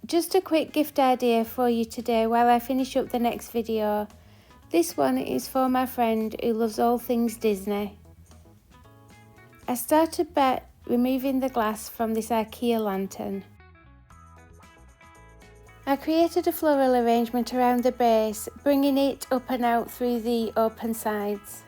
Just a quick gift idea for you today while I finish up the next video. This one is for my friend who loves all things Disney. I started by removing the glass from this Ikea lantern. I created a floral arrangement around the base, bringing it up and out through the open sides.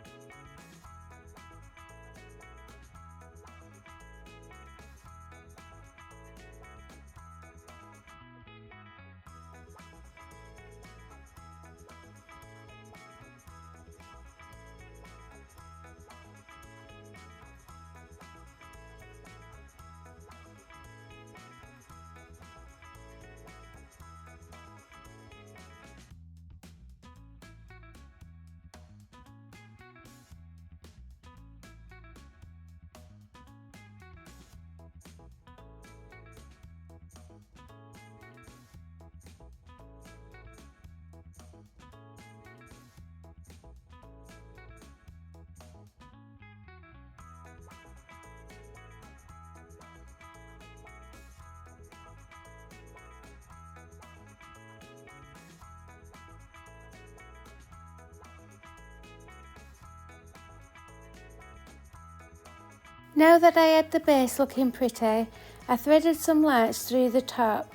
Now that I had the base looking pretty, I threaded some lights through the top,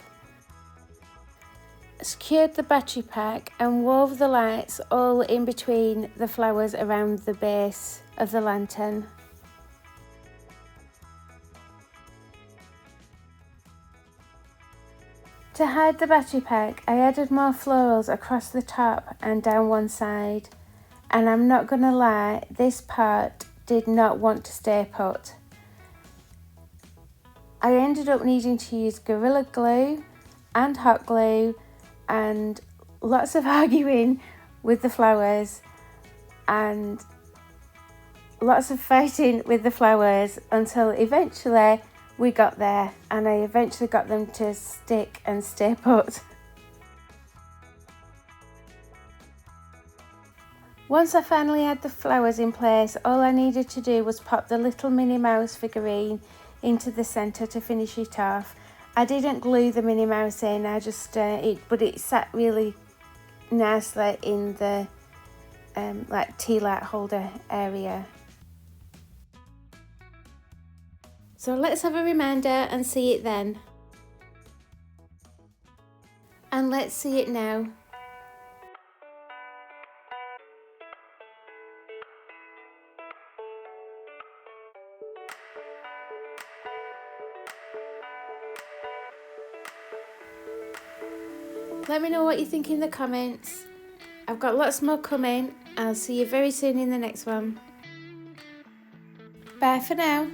secured the battery pack and wove the lights all in between the flowers around the base of the lantern. To hide the battery pack, I added more florals across the top and down one side, and I'm not gonna lie, this part did not want to stay put. I ended up needing to use Gorilla Glue and hot glue and lots of arguing with the flowers and lots of fighting with the flowers until eventually we got there, and I eventually got them to stick and stay put. Once I finally had the flowers in place, all I needed to do was pop the little Minnie Mouse figurine into the centre to finish it off. I didn't glue the Minnie Mouse in, I just but it sat really nicely in the like tea light holder area. So let's have a reminder and see it then. And let's see it now. Let me know what you think in the comments. I've got lots more coming. I'll see you very soon in the next one. Bye for now.